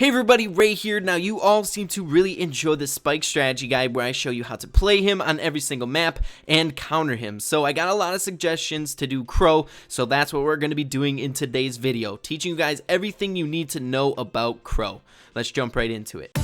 Hey everybody, Ray here. Now you all seem to really enjoy this Spike strategy guide where I show you how to play him on every single map and counter him. So I got a lot of suggestions to do Crow, so that's what we're going to be doing in today's video, teaching you guys everything you need to know about Crow. Let's jump right into it.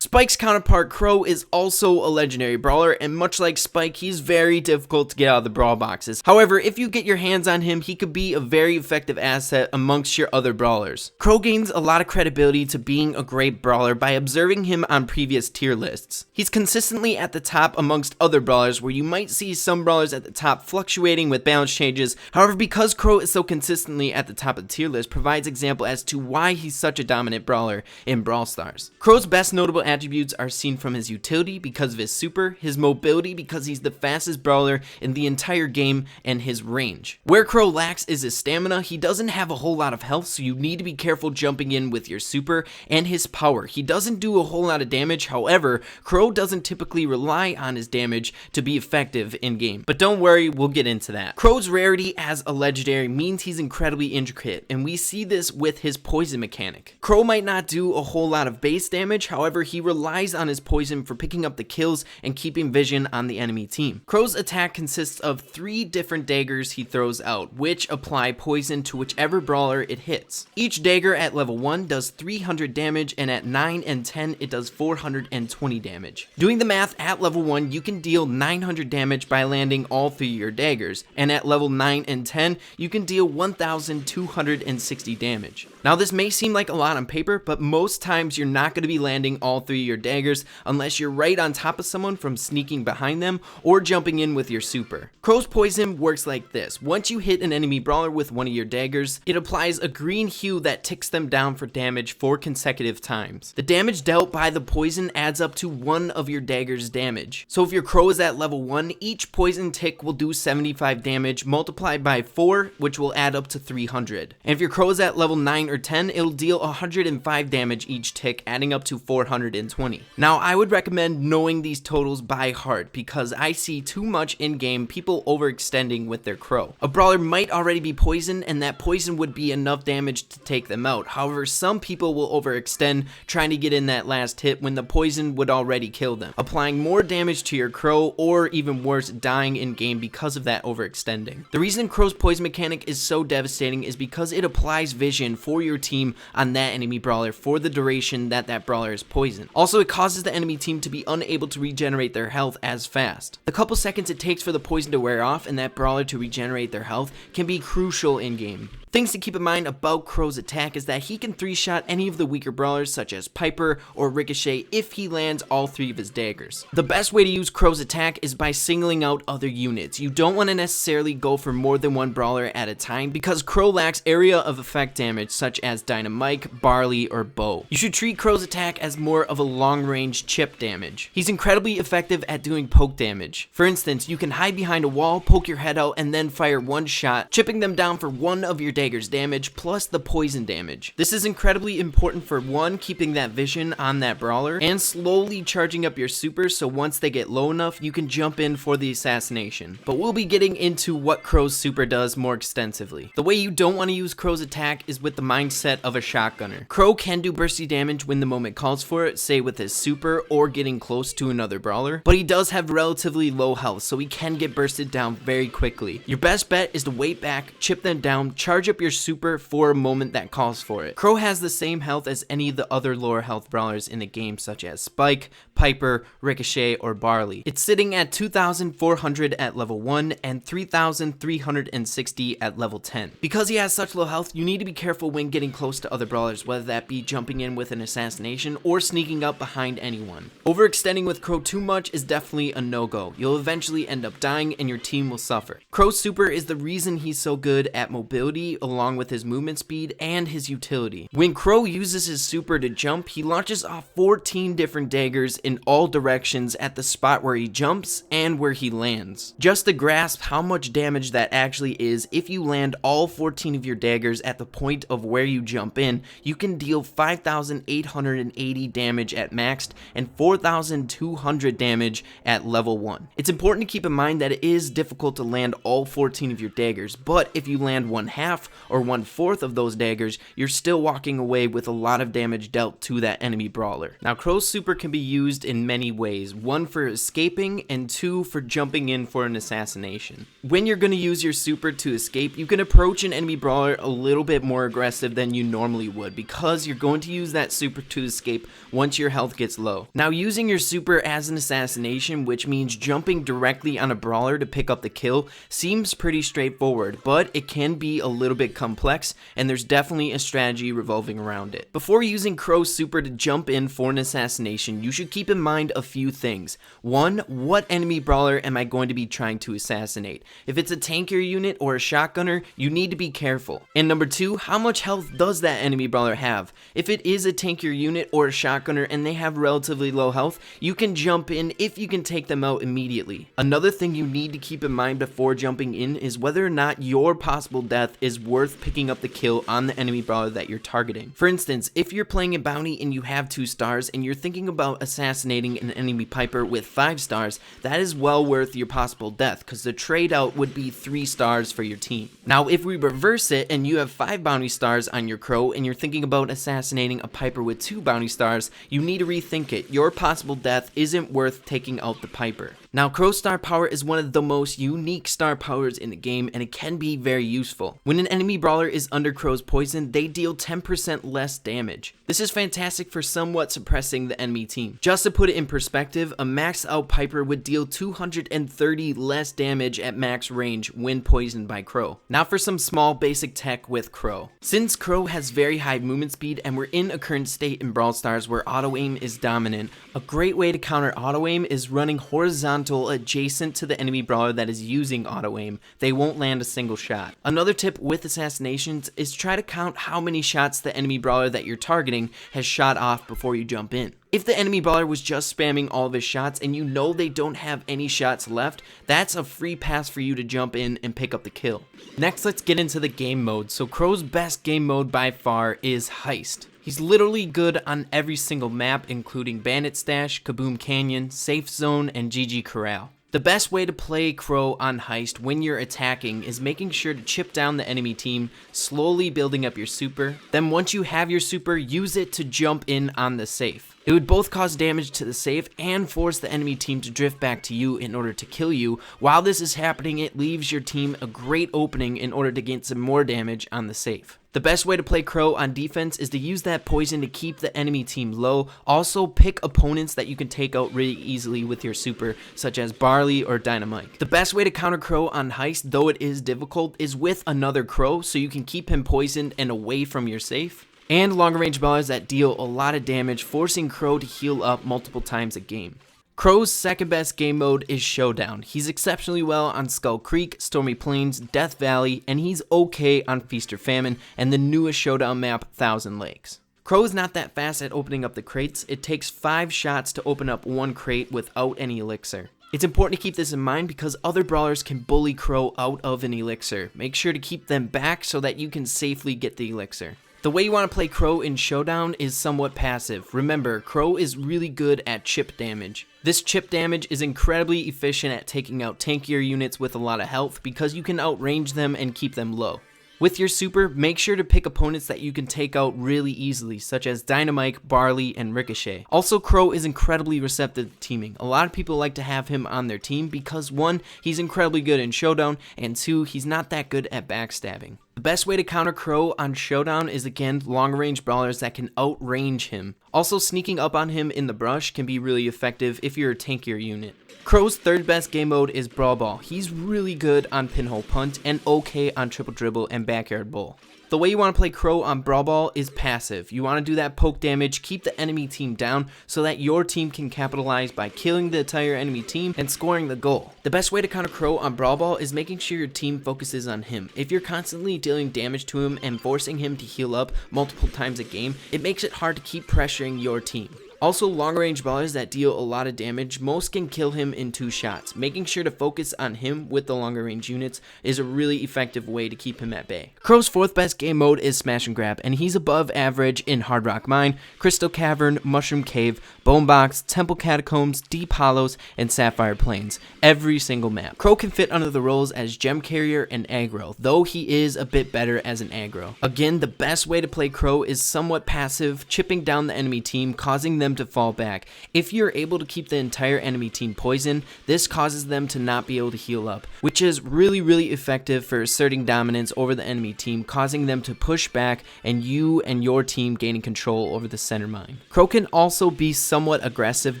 Spike's counterpart, Crow, is also a legendary brawler, and much like Spike, he's very difficult to get out of the brawl boxes. However, if you get your hands on him, he could be a very effective asset amongst your other brawlers. Crow gains a lot of credibility to being a great brawler by observing him on previous tier lists. He's consistently at the top amongst other brawlers, where you might see some brawlers at the top fluctuating with balance changes. However, because Crow is so consistently at the top of the tier list, provides example as to why he's such a dominant brawler in Brawl Stars. Crow's best notable attributes are seen from his utility because of his super, his mobility because he's the fastest brawler in the entire game, and his range. Where Crow lacks is his stamina. He doesn't have a whole lot of health, so you need to be careful jumping in with your super, and his power. He doesn't do a whole lot of damage. However, Crow doesn't typically rely on his damage to be effective in game. But don't worry, we'll get into that. Crow's rarity as a legendary means he's incredibly intricate, and we see this with his poison mechanic. Crow might not do a whole lot of base damage, however, he relies on his poison for picking up the kills and keeping vision on the enemy team. Crow's attack consists of 3 different daggers he throws out, which apply poison to whichever brawler it hits. Each dagger at level 1 does 300 damage, and at 9 and 10 it does 420 damage. Doing the math, at level 1 you can deal 900 damage by landing all 3 of your daggers, and at level 9 and 10 you can deal 1260 damage. Now this may seem like a lot on paper, but most times you're not going to be landing all 3 of your daggers unless you're right on top of someone from sneaking behind them or jumping in with your super. Crow's poison works like this. Once you hit an enemy brawler with one of your daggers, it applies a green hue that ticks them down for damage 4 consecutive times. The damage dealt by the poison adds up to 1 of your dagger's damage. So if your Crow is at level 1, each poison tick will do 75 damage multiplied by 4, which will add up to 300. And if your Crow is at level 9 or 10, it'll deal 105 damage each tick, adding up to 420. Now, I would recommend knowing these totals by heart because I see too much in-game people overextending with their Crow. A brawler might already be poisoned, and that poison would be enough damage to take them out. However, some people will overextend trying to get in that last hit when the poison would already kill them, applying more damage to your Crow, or even worse, dying in-game because of that overextending. The reason Crow's poison mechanic is so devastating is because it applies vision for your team on that enemy brawler for the duration that that brawler is poisoned. Also, it causes the enemy team to be unable to regenerate their health as fast. The couple seconds it takes for the poison to wear off and that brawler to regenerate their health can be crucial in game. Things to keep in mind about Crow's attack is that he can 3-shot any of the weaker brawlers such as Piper or Ricochet if he lands all 3 of his daggers. The best way to use Crow's attack is by singling out other units. You don't want to necessarily go for more than 1 brawler at a time because Crow lacks area of effect damage such as Dynamite, Barley, or Bo. You should treat Crow's attack as more of a long-range chip damage. He's incredibly effective at doing poke damage. For instance, you can hide behind a wall, poke your head out, and then fire 1 shot, chipping them down for 1 of your daggers damage plus the poison damage. This is incredibly important for 1, keeping that vision on that brawler, and slowly charging up your super so once they get low enough you can jump in for the assassination. But we'll be getting into what Crow's super does more extensively. The way you don't want to use Crow's attack is with the mindset of a shotgunner. Crow can do bursty damage when the moment calls for it, say with his super or getting close to another brawler, but he does have relatively low health, so he can get bursted down very quickly. Your best bet is to wait back, chip them down, charge up your super for a moment that calls for it. Crow has the same health as any of the other lower health brawlers in the game such as Spike, Piper, Ricochet, or Barley. It's sitting at 2,400 at level 1 and 3,360 at level 10. Because he has such low health, you need to be careful when getting close to other brawlers, whether that be jumping in with an assassination or sneaking up behind anyone. Overextending with Crow too much is definitely a no-go. You'll eventually end up dying and your team will suffer. Crow's super is the reason he's so good at mobility, along with his movement speed and his utility. When Crow uses his super to jump, he launches off 14 different daggers in all directions at the spot where he jumps and where he lands. Just to grasp how much damage that actually is, if you land all 14 of your daggers at the point of where you jump in, you can deal 5,880 damage at maxed and 4,200 damage at level 1. It's important to keep in mind that it is difficult to land all 14 of your daggers, but if you land 1/2 or 1/4 of those daggers, you're still walking away with a lot of damage dealt to that enemy brawler. Now, Crow's super can be used in many ways, one for escaping and two for jumping in for an assassination. When you're going to use your super to escape, you can approach an enemy brawler a little bit more aggressive than you normally would, because you're going to use that super to escape once your health gets low. Now, using your super as an assassination, which means jumping directly on a brawler to pick up the kill, seems pretty straightforward, but it can be a little bit complex, and there's definitely a strategy revolving around it. Before using Crow's super to jump in for an assassination, you should keep in mind a few things. One, what enemy brawler am I going to be trying to assassinate? If it's a tankier unit or a shotgunner, you need to be careful. And number two, how much health does that enemy brawler have? If it is a tankier unit or a shotgunner and they have relatively low health, you can jump in if you can take them out immediately. Another thing you need to keep in mind before jumping in is whether or not your possible death is worth picking up the kill on the enemy brawler that you're targeting. For instance, if you're playing a bounty and you have 2 stars and you're thinking about assassinating an enemy Piper with 5 stars, that is well worth your possible death, because the trade out would be 3 stars for your team. Now, if we reverse it and you have 5 bounty stars on your Crow and you're thinking about assassinating a Piper with 2 bounty stars, you need to rethink it. Your possible death isn't worth taking out the Piper. Now, Crow's star power is one of the most unique star powers in the game, and it can be very useful. When an enemy brawler is under Crow's poison, they deal 10% less damage. This is fantastic for somewhat suppressing the enemy team. Just to put it in perspective, a maxed out Piper would deal 230 less damage at max range when poisoned by Crow. Now for some small basic tech with Crow. Since Crow has very high movement speed and we're in a current state in Brawl Stars where auto aim is dominant, a great way to counter auto aim is running horizontal adjacent to the enemy brawler that is using auto aim. They won't land a single shot. Another tip with assassinations is try to count how many shots the enemy brawler that you're targeting has shot off before you jump in. If the enemy brawler was just spamming all of his shots and you know they don't have any shots left, that's a free pass for you to jump in and pick up the kill. Next, let's get into the game mode. So Crow's best game mode by far is Heist. He's literally good on every single map, including Bandit Stash, Kaboom Canyon, Safe Zone, and GG Corral. The best way to play Crow on Heist when you're attacking is making sure to chip down the enemy team, slowly building up your super. Then once you have your super, use it to jump in on the safe. It would both cause damage to the safe and force the enemy team to drift back to you in order to kill you. While this is happening, it leaves your team a great opening in order to get some more damage on the safe. The best way to play Crow on defense is to use that poison to keep the enemy team low. Also, pick opponents that you can take out really easily with your super, such as Barley or Dynamite. The best way to counter Crow on Heist, though it is difficult, is with another Crow, so you can keep him poisoned and away from your safe. And longer range brawlers that deal a lot of damage, forcing Crow to heal up multiple times a game. Crow's second best game mode is Showdown. He's exceptionally well on Skull Creek, Stormy Plains, Death Valley, and he's okay on Feast or Famine and the newest Showdown map, Thousand Lakes. Crow is not that fast at opening up the crates. It takes 5 shots to open up 1 crate without any elixir. It's important to keep this in mind because other brawlers can bully Crow out of an elixir. Make sure to keep them back so that you can safely get the elixir. The way you want to play Crow in Showdown is somewhat passive. Remember, Crow is really good at chip damage. This chip damage is incredibly efficient at taking out tankier units with a lot of health because you can outrange them and keep them low. With your super, make sure to pick opponents that you can take out really easily, such as Dynamite, Barley, and Ricochet. Also, Crow is incredibly receptive to teaming. A lot of people like to have him on their team because 1, he's incredibly good in Showdown, and 2, he's not that good at backstabbing. The best way to counter Crow on Showdown is again long range brawlers that can outrange him. Also, sneaking up on him in the brush can be really effective if you're a tankier unit. Crow's third best game mode is Brawl Ball. He's really good on Pinhole Punt and okay on Triple Dribble and Backyard Bowl. The way you want to play Crow on Brawl Ball is passive. You want to do that poke damage, keep the enemy team down so that your team can capitalize by killing the entire enemy team and scoring the goal. The best way to counter Crow on Brawl Ball is making sure your team focuses on him. If you're constantly dealing damage to him and forcing him to heal up multiple times a game, it makes it hard to keep pressuring your team. Also, longer range brawlers that deal a lot of damage, most can kill him in 2 shots. Making sure to focus on him with the longer range units is a really effective way to keep him at bay. Crow's 4th best game mode is Smash and Grab, and he's above average in Hard Rock Mine, Crystal Cavern, Mushroom Cave, Bone Box, Temple Catacombs, Deep Hollows, and Sapphire Plains. Every single map. Crow can fit under the roles as Gem Carrier and Aggro, though he is a bit better as an aggro. Again, the best way to play Crow is somewhat passive, chipping down the enemy team, causing them to fall back. If you're able to keep the entire enemy team poisoned, this causes them to not be able to heal up, which is really effective for asserting dominance over the enemy team, causing them to push back and you and your team gaining control over the center mine. Crow can also be somewhat aggressive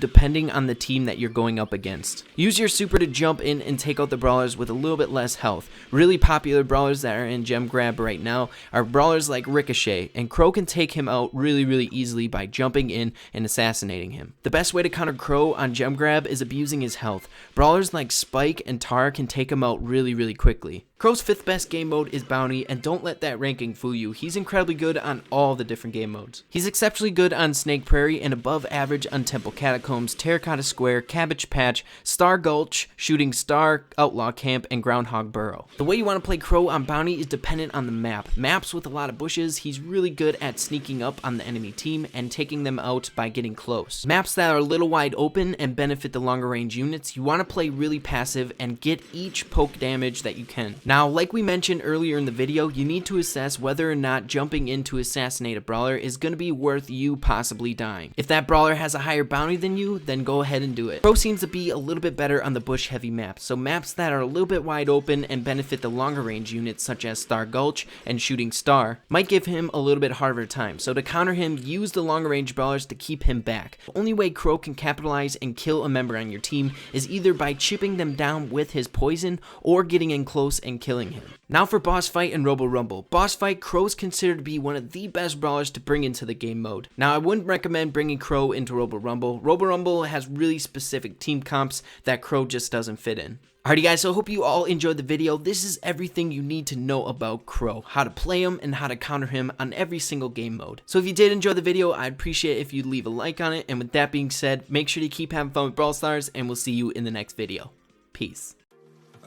depending on the team that you're going up against. Use your super to jump in and take out the brawlers with a little bit less health. Really popular brawlers that are in Gem Grab right now are brawlers like Ricochet, and Crow can take him out really easily by jumping in and assassinating him. The best way to counter Crow on Gem Grab is abusing his health. Brawlers like Spike and Tara can take him out really quickly. Crow's 5th best game mode is Bounty, and don't let that ranking fool you. He's incredibly good on all the different game modes. He's exceptionally good on Snake Prairie and above average on Temple Catacombs, Terracotta Square, Cabbage Patch, Star Gulch, Shooting Star, Outlaw Camp, and Groundhog Burrow. The way you want to play Crow on Bounty is dependent on the map. Maps with a lot of bushes, he's really good at sneaking up on the enemy team and taking them out by getting close. Maps that are a little wide open and benefit the longer range units, you want to play really passive and get each poke damage that you can. Now, like we mentioned earlier in the video, you need to assess whether or not jumping in to assassinate a brawler is going to be worth you possibly dying. If that brawler has a higher bounty than you, then go ahead and do it. Crow seems to be a little bit better on the bush heavy maps, so maps that are a little bit wide open and benefit the longer range units such as Star Gulch and Shooting Star might give him a little bit harder time. So to counter him, use the longer range brawlers to keep him back. The only way Crow can capitalize and kill a member on your team is either by chipping them down with his poison or getting in close and killing him. Now for Boss Fight and Robo Rumble. Boss Fight, Crow is considered to be one of the best brawlers to bring into the game mode. Now I wouldn't recommend bringing Crow into Robo Rumble. Robo Rumble has really specific team comps that Crow just doesn't fit in. Alrighty guys, so I hope you all enjoyed the video. This is everything you need to know about Crow, how to play him and how to counter him on every single game mode. So if you did enjoy the video, I'd appreciate if you'd leave a like on it, and with that being said, make sure to keep having fun with Brawl Stars, and we'll see you in the next video. Peace.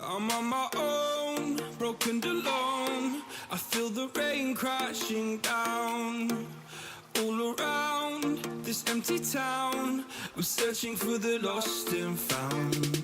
I'm on my own, broken and alone. I feel the rain crashing down all around this empty town. I'm searching for the lost and found.